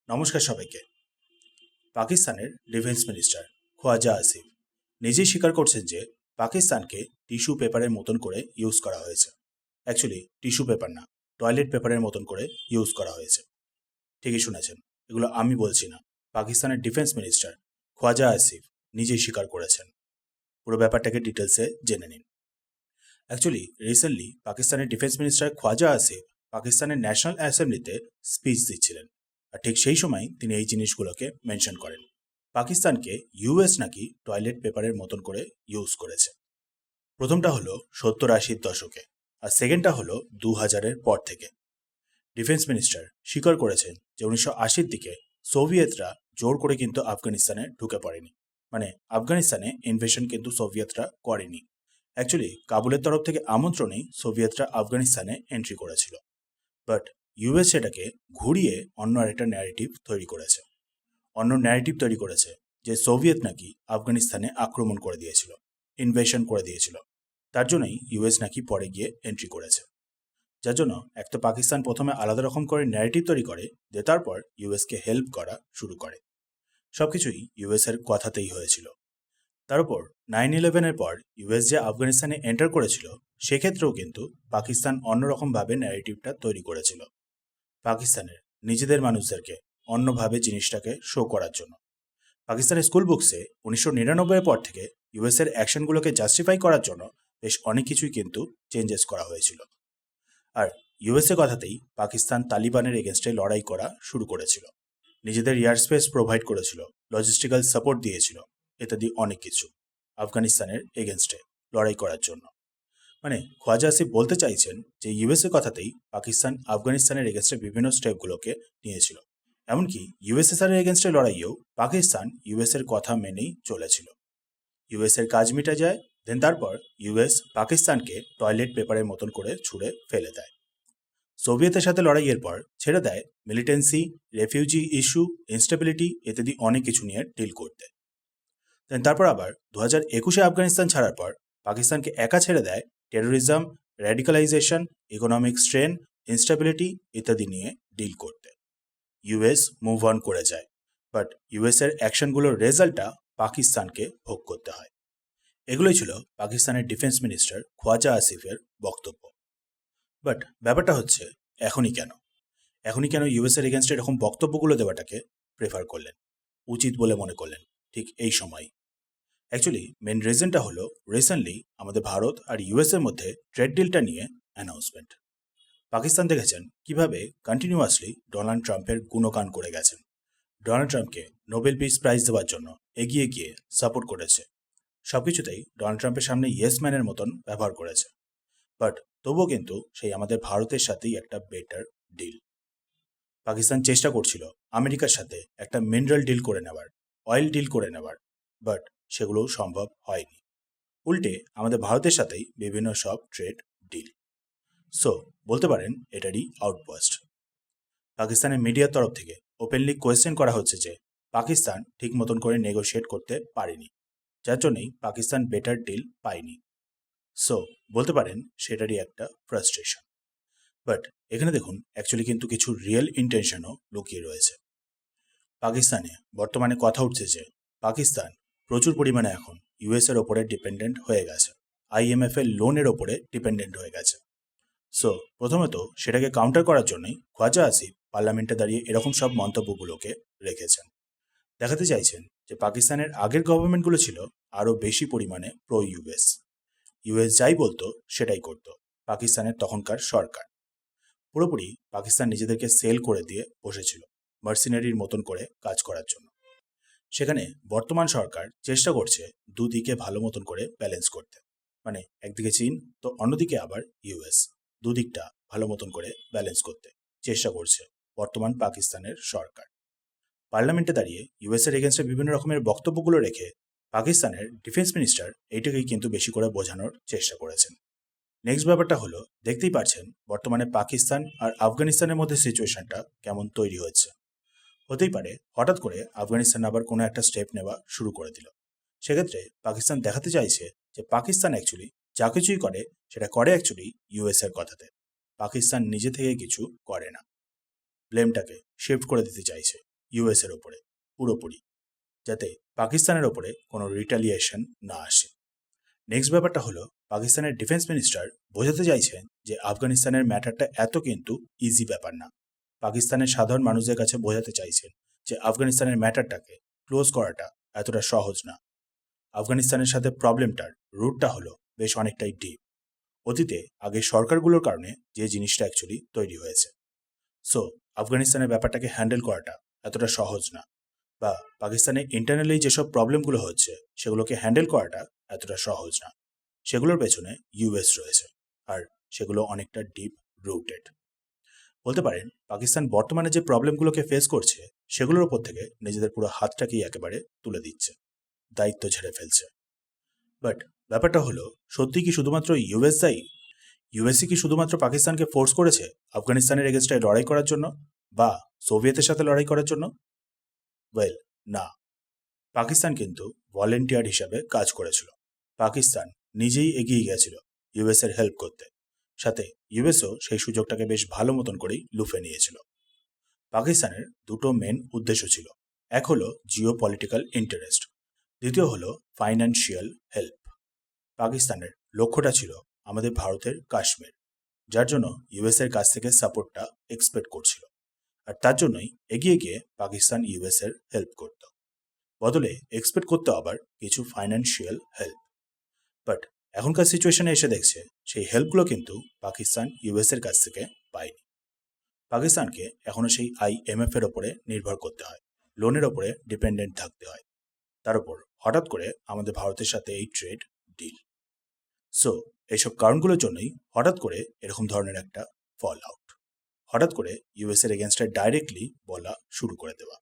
নমস্কার সবাইকে। পাকিস্তানের ডিফেন্স মিনিস্টার খোয়াজা আসিফ নিজেই স্বীকার করছেন যে পাকিস্তানকে টিস্যু পেপারের মতন করে ইউজ করা হয়েছে। অ্যাকচুয়ালি টিস্যু পেপার না, টয়লেট পেপারের মতন করে ইউজ করা হয়েছে। ঠিকই শুনেছেন, এগুলো আমি বলছি না, পাকিস্তানের ডিফেন্স মিনিস্টার খোয়াজা আসিফ নিজেই স্বীকার করেছেন। পুরো ব্যাপারটাকে ডিটেলসে জেনে নিন। অ্যাকচুয়ালি রিসেন্টলি পাকিস্তানের ডিফেন্স মিনিস্টার খোয়াজা আসিফ পাকিস্তানের ন্যাশনাল অ্যাসেম্বলিতে স্পিচ দিচ্ছিলেন, আর ঠিক সেই সময় তিনি এই জিনিসগুলোকে মেনশন করেন। পাকিস্তানকে ইউএস নাকি টয়লেট পেপারের মতন করে ইউজ করেছে। প্রথমটা হলো 70-80 দশকে, আর সেকেন্ডটা হলো 2000-এর পর থেকে। ডিফেন্স মিনিস্টার স্বীকার করেছেন যে 1980-র দিকে সোভিয়েতরা জোর করে কিন্তু আফগানিস্তানে ঢুকে পড়েনি, মানে আফগানিস্তানে ইনভেশন কিন্তু সোভিয়েতরা করেনি। অ্যাকচুয়ালি কাবুলের তরফ থেকে আমন্ত্রণেই সোভিয়েতরা আফগানিস্তানে এন্ট্রি করেছিল, বাট ইউএস সেটাকে ঘুরিয়ে অন্য আরেকটা ন্যারেটিভ তৈরি করেছে। যে সোভিয়েত নাকি আফগানিস্তানে আক্রমণ করে দিয়েছিল, ইনভেশন করে দিয়েছিল, তার জন্যই ইউএস নাকি পরে গিয়ে এন্ট্রি করেছে। যার জন্য একটা পাকিস্তান প্রথমে আলাদা রকম করে ন্যারেটিভ তৈরি করে, যে তারপর ইউএসকে হেল্প করা শুরু করে। সবকিছুই ইউএস এর কথাতেই হয়েছিল। তার উপর 9/11-এর পর ইউএস যে আফগানিস্তানে এন্টার করেছিল, সেক্ষেত্রেও কিন্তু পাকিস্তান অন্যরকমভাবে ন্যারেটিভটা তৈরি করেছিল, পাকিস্তানের নিজেদের মানুষদেরকে অন্যভাবে জিনিসটাকে শো করার জন্য। পাকিস্তানের স্কুল বুকসে 1999-এর পর থেকে ইউএস এর অ্যাকশনগুলোকে জাস্টিফাই করার জন্য বেশ অনেক কিছুই কিন্তু চেঞ্জেস করা হয়েছিল। আর ইউএস এর কথাতেই পাকিস্তান তালিবানের এগেনস্টে লড়াই করা শুরু করেছিল, নিজেদের এয়ার স্পেস প্রোভাইড করেছিল, লজিস্টিক্যাল সাপোর্ট দিয়েছিল, ইত্যাদি অনেক কিছু আফগানিস্তানের এগেনস্টে লড়াই করার জন্য। মানে খোয়াজা আসিফ বলতে চাইছেন যে ইউএস এর কথাতেই পাকিস্তান আফগানিস্তানের এগেনস্টে বিভিন্ন স্টেপগুলোকে নিয়েছিল। এমনকি ইউএসএসআর এর এগেনস্টে লড়াইয়েও পাকিস্তান ইউএস এর কথা মেনেই চলেছিল। ইউএস এর কাজ মিটা যায়, দেন তারপর ইউএস পাকিস্তানকে টয়লেট পেপারের মতন করে ছুঁড়ে ফেলে দেয়। সোভিয়েতের সাথে লড়াইয়ের পর ছেড়ে দেয় মিলিটেন্সি, রেফিউজি ইস্যু, ইনস্টেবিলিটি ইত্যাদি অনেক কিছু নিয়ে ডিল করতে। দেন তারপর আবার 2021-এ আফগানিস্তান ছাড়ার পর পাকিস্তানকে একা ছেড়ে দেয় টেরোরিজম, র্যাডিকালাইজেশন, ইকোনমিক স্ট্রেন, ইনস্টেবিলিটি ইত্যাদি নিয়ে ডিল করতে। ইউএস মুভ অন করে যায়, বাট ইউএস এর অ্যাকশনগুলোর রেজাল্টটা পাকিস্তানকে ভোগ করতে হয়। এগুলোই ছিল পাকিস্তানের ডিফেন্স মিনিস্টার খোয়াজা আসিফের বক্তব্য। বাট ব্যাপারটা হচ্ছে, এখনই কেন ইউএস এর এগেনস্টে এরকম বক্তব্যগুলো দেওয়াটাকে প্রেফার করলেন, উচিত বলে মনে করলেন ঠিক এই সময়? অ্যাকচুয়ালি মেন রিজনটা হলো রিসেন্টলি আমাদের ভারত আর ইউএস এর মধ্যে ট্রেড ডিলটা নিয়ে অ্যানাউন্সমেন্ট। পাকিস্তান দেখেছেন কিভাবে কন্টিনিউয়াসলি ডোনাল্ড ট্রাম্পের গুণগান করে গেছেন, ডোনাল্ড ট্রাম্পকে নোবেল পিস প্রাইজ দেওয়ার জন্য এগিয়ে গিয়ে সাপোর্ট করেছে, সবকিছুতেই ডোনাল্ড ট্রাম্পের সামনে ইয়েস ম্যানের মতন ব্যবহার করেছে। বাট তবুও কিন্তু সেই আমাদের ভারতের সাথেই একটা বেটার ডিল। পাকিস্তান চেষ্টা করছিল আমেরিকার সাথে একটা মিনারেল ডিল করে নেওয়ার, অয়েল ডিল করে নেওয়ার, বাট সেগুলো সম্ভব হয়নি। উল্টে আমাদের ভারতের সাথেই বিভিন্ন সব ট্রেড ডিল। সো বলতে পারেন এটারই আউটবাস্ট। পাকিস্তানের মিডিয়ার তরফ থেকে ওপেনলি কোয়েশ্চেন করা হচ্ছে যে পাকিস্তান ঠিক মতন করে নেগোশিয়েট করতে পারেনি, যার জন্যই পাকিস্তান বেটার ডিল পায়নি। সো বলতে পারেন সেটারই একটা ফ্রাস্ট্রেশন। বাট এখানে দেখুন, অ্যাকচুয়ালি কিন্তু কিছু রিয়েল ইন্টেনশনও লুকিয়ে রয়েছে। পাকিস্তানে বর্তমানে কথা উঠছে যে পাকিস্তান প্রচুর পরিমাণে এখন ইউএস এর ওপরে ডিপেন্ডেন্ট হয়ে গেছে, আইএমএফ এর লোনের ওপরে ডিপেন্ডেন্ট হয়ে গেছে। সো প্রথমত সেটাকে কাউন্টার করার জন্যই খোয়াজা আসিফ পার্লামেন্টে দাঁড়িয়ে এরকম সব মন্তব্যগুলোকে রেখেছেন। দেখাতে চাইছেন যে পাকিস্তানের আগের গভর্নমেন্টগুলো ছিল আরও বেশি পরিমাণে প্রো ইউএস, ইউএস যাই বলতো সেটাই করতো পাকিস্তানের তখনকার সরকার। পুরোপুরি পাকিস্তান নিজেদেরকে সেল করে দিয়ে বসেছিল মার্সিনারির মতন করে কাজ করার জন্য। সেখানে বর্তমান সরকার চেষ্টা করছে দুদিকে ভালো মতন করে ব্যালেন্স করতে, মানে একদিকে চীন তো অন্যদিকে আবার ইউএস, দুদিকটা ভালো মতন করে ব্যালেন্স করতে চেষ্টা করছে বর্তমান পাকিস্তানের সরকার। পার্লামেন্টে দাঁড়িয়ে ইউএস এর এগেনস্টে বিভিন্ন রকমের বক্তব্যগুলো রেখে পাকিস্তানের ডিফেন্স মিনিস্টার এইটাকেই কিন্তু বেশি করে বোঝানোর চেষ্টা করেছেন। নেক্সট ব্যাপারটা হলো, দেখতেই পাচ্ছেন বর্তমানে পাকিস্তান আর আফগানিস্তানের মধ্যে সিচুয়েশনটা কেমন তৈরি হচ্ছে। হতেই পারে হঠাৎ করে আফগানিস্তান আবার কোনো একটা স্টেপ নেওয়া শুরু করে দিল। সেক্ষেত্রে পাকিস্তান দেখাতে চাইছে যে পাকিস্তান অ্যাকচুয়ালি যা কিছুই করে সেটা করে অ্যাকচুয়ালি ইউএস এর কথাতে, পাকিস্তান নিজে থেকে কিছু করে না, ব্লেমটাকে শিফট করে দিতে চাইছে ইউএস এর ওপরে পুরোপুরি, যাতে পাকিস্তানের ওপরে কোনো রিটালিয়েশন না আসে। নেক্সট ব্যাপারটা হলো, পাকিস্তানের ডিফেন্স মিনিস্টার বোঝাতে চাইছেন যে আফগানিস্তানের ম্যাটারটা এত কিন্তু ইজি ব্যাপার না। পাকিস্তানের সাধারণ মানুষদের কাছে বোঝাতে চাইছেন যে আফগানিস্তানের ম্যাটারটাকে ক্লোজ করাটা এতটা সহজ না। আফগানিস্তানের সাথে প্রবলেমটার রুটটা হলো বেশ অনেকটাই ডিপ। অতীতে আগের সরকারগুলোর কারণে যে জিনিসটা অ্যাকচুয়ালি তৈরি হয়েছে। সো আফগানিস্তানের ব্যাপারটাকে হ্যান্ডেল করাটা এতটা সহজ না, বা পাকিস্তানে ইন্টারনালি যেসব প্রবলেমগুলো হচ্ছে সেগুলোকে হ্যান্ডেল করাটা এতটা সহজ না। সেগুলোর পেছনে ইউএস রয়েছে, আর সেগুলো অনেকটা ডিপ রুটেড। বলতে পারেন পাকিস্তান বর্তমানে যে প্রবলেমগুলোকে ফেস করছে সেগুলোর ওপর থেকে নিজেদের পুরো হাতটাকেই একেবারে তুলে দিচ্ছে, দায়িত্ব ঝেড়ে ফেলছে। বাট ব্যাপারটা হলো, সত্যি কি শুধুমাত্র ইউএস দায়ী? ইউএসই কি শুধুমাত্র পাকিস্তানকে ফোর্স করেছে আফগানিস্তানের এগেনস্টে লড়াই করার জন্য, বা সোভিয়েতের সাথে লড়াই করার জন্য? ওয়েল, না। পাকিস্তান কিন্তু ভলেন্টিয়ার হিসাবে কাজ করেছিল। পাকিস্তান নিজেই এগিয়ে গিয়েছিল ইউএস এর হেল্প করতে, সাথে ইউএসও সেই সুযোগটাকে বেশ ভালো মতন করেই লুফে নিয়েছিল। পাকিস্তানের দুটো মেন উদ্দেশ্য ছিল, এক হলো জিও পলিটিক্যাল ইন্টারেস্ট, দ্বিতীয় হলো ফাইন্যান্সিয়াল হেল্প। পাকিস্তানের লক্ষ্যটা ছিল আমাদের ভারতের কাশ্মীর, যার জন্য ইউএস এর কাছ থেকে সাপোর্টটা এক্সপেক্ট করছিল, আর তার জন্যই এগিয়ে গিয়ে পাকিস্তান ইউএস এর হেল্প করত, বদলে এক্সপেক্ট করতে আবার কিছু ফাইন্যান্সিয়াল হেল্প। বাট এখনকার সিচুয়েশনে এসে দেখছে সেই হেল্পগুলো কিন্তু পাকিস্তান ইউএস এর কাছ থেকে পায়নি। পাকিস্তানকে এখনো সেই আইএমএফ এর ওপরে নির্ভর করতে হয়, লোনের ওপরে ডিপেন্ডেন্ট থাকতে হয়। তার উপর হঠাৎ করে আমাদের ভারতের সাথে এই ট্রেড ডিল। সো এইসব কারণগুলোর জন্যই হঠাৎ করে এরকম ধরনের একটা ফল আউট, হঠাৎ করে ইউএস এর এগেনস্টে ডাইরেক্টলি বলা শুরু করে দেওয়া।